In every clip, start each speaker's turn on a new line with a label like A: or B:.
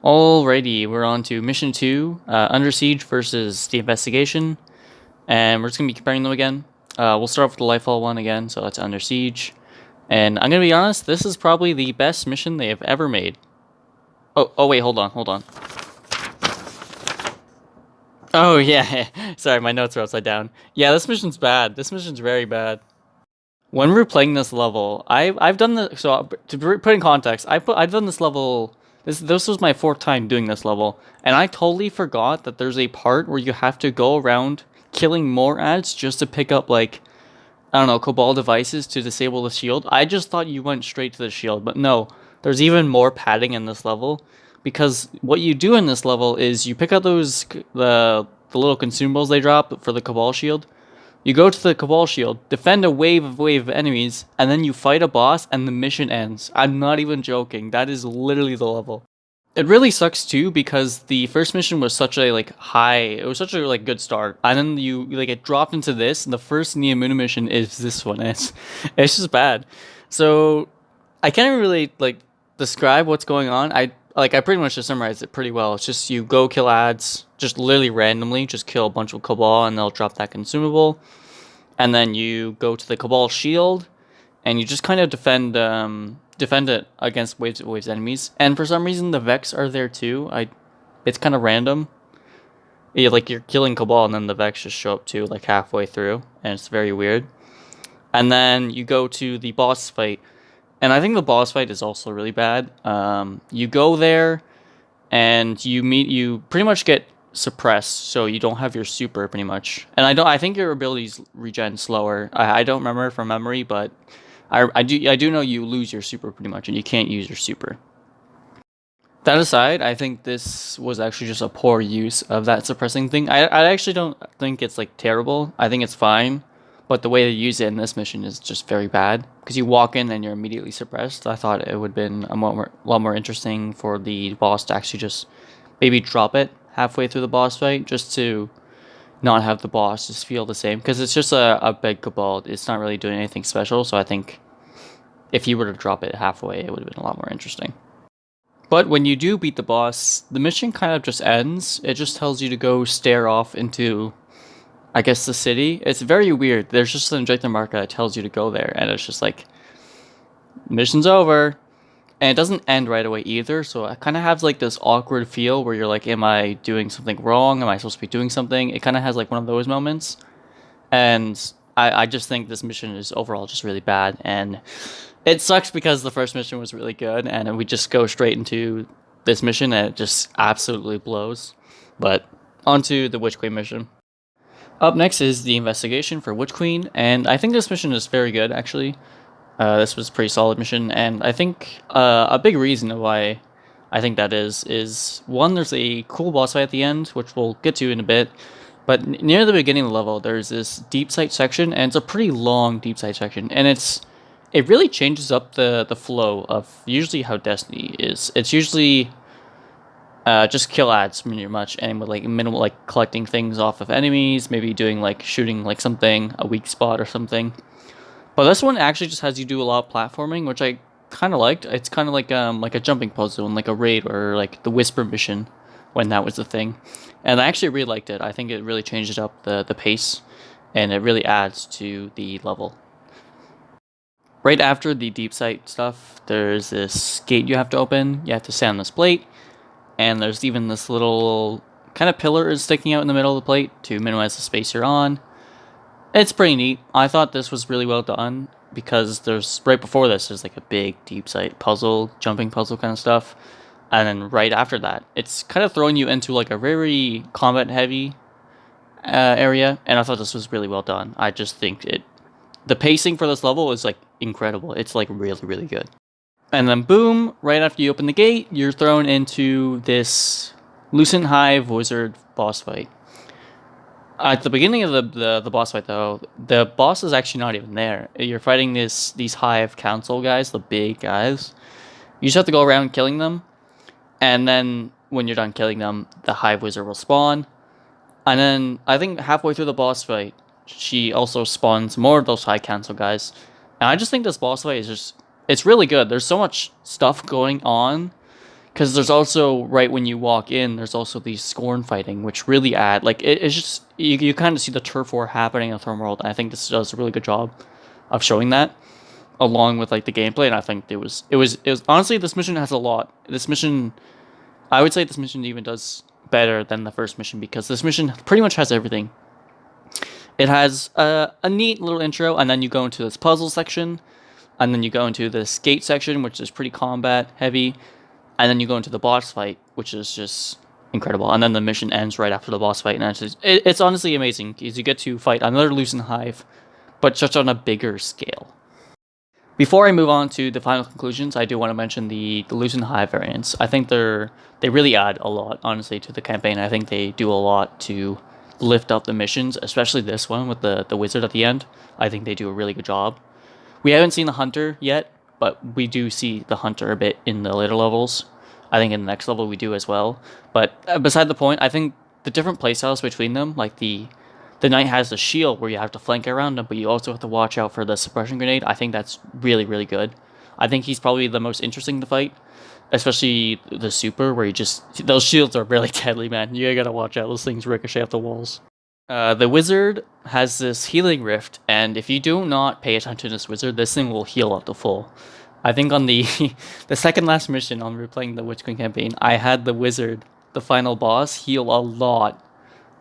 A: Alrighty, we're on to Mission 2, Under Siege versus the Investigation, and we're just going to be comparing them again. We'll start off with the Lightfall one again, so that's Under Siege. And I'm going to be honest, this is probably the best mission they have ever made. Oh wait, hold on. Oh yeah, sorry, my notes are upside down. Yeah, this mission's bad. This mission's very bad. When we were playing this level, I've done the to put in context, I've done this level. This was my fourth time doing this level, and I totally forgot that there's a part where you have to go around killing more ads just to pick up like I don't know Cabal devices to disable the shield. I just thought you went straight to the shield, but no, there's even more padding in this level because what you do in this level is you pick up the little consumables they drop for the Cabal shield. You go to the Cabal Shield, defend a wave of enemies, and then you fight a boss and the mission ends. I'm not even joking. That is literally the level. It really sucks too because the first mission was such a it was such a good start. And then you get dropped into this and the first Niamuna mission is this one. It's just bad. So I can't even really describe what's going on. I pretty much just summarized it pretty well. It's just you go kill ads, just literally randomly, just kill a bunch of Cabal and they'll drop that consumable. And then you go to the Cabal shield and you just kind of defend it against waves enemies. And for some reason the Vex are there too. It's kind of random. Yeah, you're killing Cabal and then the Vex just show up too halfway through and it's very weird. And then you go to the boss fight. And I think the boss fight is also really bad. You go there, and you pretty much get suppressed, so you don't have your super pretty much. And I think your abilities regen slower. I don't remember from memory, but I do know you lose your super pretty much, and you can't use your super. That aside, I think this was actually just a poor use of that suppressing thing. I actually don't think it's terrible. I think it's fine. But the way they use it in this mission is just very bad. Because you walk in and you're immediately suppressed. I thought it would have been a lot more interesting for the boss to actually just maybe drop it halfway through the boss fight. Just to not have the boss just feel the same. Because it's just a big Cabal. It's not really doing anything special. So I think if you were to drop it halfway, it would have been a lot more interesting. But when you do beat the boss, the mission kind of just ends. It just tells you to go stare off into, I guess, the city. It's very weird. There's just an injector marker that tells you to go there, and it's just mission's over. And it doesn't end right away either, so it kind of has this awkward feel where you're am I doing something wrong? Am I supposed to be doing something? It kind of has one of those moments. And I just think this mission is overall just really bad, and it sucks because the first mission was really good, and we just go straight into this mission, and it just absolutely blows. But onto the witchqueen mission. Up next is the investigation for witchqueen, and I think this mission is very good, actually. This was a pretty solid mission, and I think a big reason why I think that is one, there's a cool boss fight at the end, which we'll get to in a bit, but near the beginning of the level, there's this deep sight section, and it's a pretty long deep sight section, and it really changes up the flow of usually how Destiny is. It's usually just kill ads pretty much, and with minimal collecting things off of enemies, maybe doing shooting something, a weak spot or something. But this one actually just has you do a lot of platforming, which I kind of liked. It's kind of like a jumping puzzle in a raid or the Whisper mission when that was the thing. And I actually really liked it. I think it really changes up the pace, and it really adds to the level. Right after the deep sight stuff, there's this gate you have to open. You have to stand on this plate. And there's even this little kind of pillar is sticking out in the middle of the plate to minimize the space you're on. It's pretty neat. I thought this was really well done because right before this, there's a big deep sight puzzle, jumping puzzle kind of stuff. And then right after that, it's kind of throwing you into a very combat heavy area. And I thought this was really well done. I just think the pacing for this level is incredible. It's really, really good. And then boom, right after you open the gate, you're thrown into this Lucent hive wizard boss fight. At the beginning of the boss fight though, the boss is actually not even there. You're fighting these hive council guys, the big guys. You just have to go around killing them. And then when you're done killing them, the hive wizard will spawn. And then I think halfway through the boss fight, she also spawns more of those hive council guys. And I just think this boss fight is it's really good. There's so much stuff going on Because there's also, right when you walk in, there's also these scorn fighting, which really add, like, it's just, you kind of see the turf war happening in Throne World, and I think this does a really good job of showing that, along with, like, the gameplay, and I think it was, honestly, this mission has a lot. This mission, I would say this mission even does better than the first mission, because this mission pretty much has everything. It has a neat little intro, and then you go into this puzzle section, and then you go into this gate section, which is pretty combat heavy, and then you go into the boss fight, which is just incredible. And then the mission ends right after the boss fight, and it's honestly amazing because you get to fight another Lucent hive, but just on a bigger scale. Before I move on to the final conclusions, I do want to mention the Lucent hive variants. I think they really add a lot, honestly, to the campaign. I think they do a lot to lift up the missions, especially this one with the wizard at the end. I think they do a really good job. We haven't seen the hunter yet, but we do see the hunter a bit in the later levels. I think in the next level we do as well. But beside the point, I think the different playstyles between them, like the knight has the shield where you have to flank around him, but you also have to watch out for the suppression grenade. I think that's really, really good. I think he's probably the most interesting to fight, especially the super, where those shields are really deadly, man. You gotta watch out. Those things ricochet off the walls. The wizard has this healing rift, and if you do not pay attention to this wizard, this thing will heal up to full. I think on the the second last mission on replaying the Witchqueen campaign, I had the wizard, the final boss, heal a lot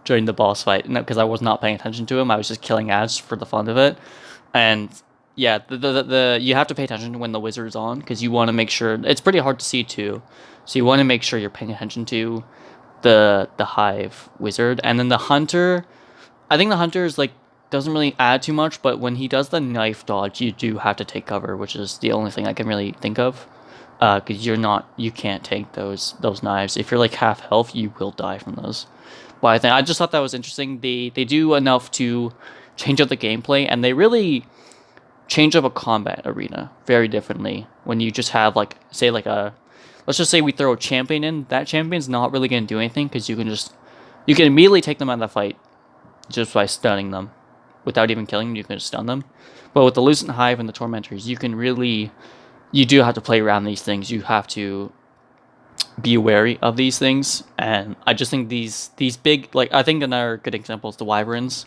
A: during the boss fight, because I was not paying attention to him. I was just killing ads for the fun of it, and yeah, the you have to pay attention when the wizard is on, because you want to make sure it's pretty hard to see too, so you want to make sure you're paying attention to the hive wizard. And then the hunter, I think the hunter is like doesn't really add too much, but when he does the knife dodge, you do have to take cover, which is the only thing I can really think of, because you can't take those knives. If you're like half health, you will die from those. But I just thought that was interesting. They do enough to change up the gameplay, and they really change up a combat arena very differently when you just have, like, say, like let's just say we throw a champion in. That champion's not really going to do anything, because you can immediately take them out of the fight just by stunning them. Without even killing them, you can just stun them. But with the Lucent Hive and the Tormentors, you do have to play around these things. You have to be wary of these things, and I just think these big, like, I think another good example is the Wyverns.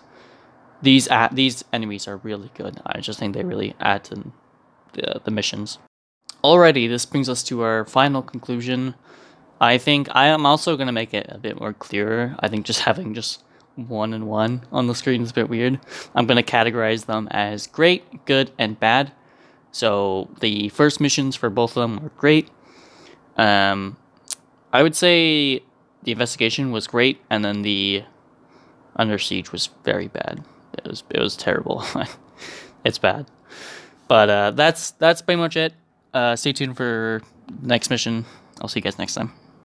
A: These enemies are really good. I just think they really add to the missions. Alrighty, this brings us to our final conclusion. I think I am also going to make it a bit more clearer. I think just having just 1 and 1 on the screen is a bit weird. I'm going to categorize them as great, good, and bad. So the first missions for both of them were great. I would say the investigation was great, and then the Under Siege was very bad. It was terrible. It's bad. But that's pretty much it. Stay tuned for next mission. I'll see you guys next time.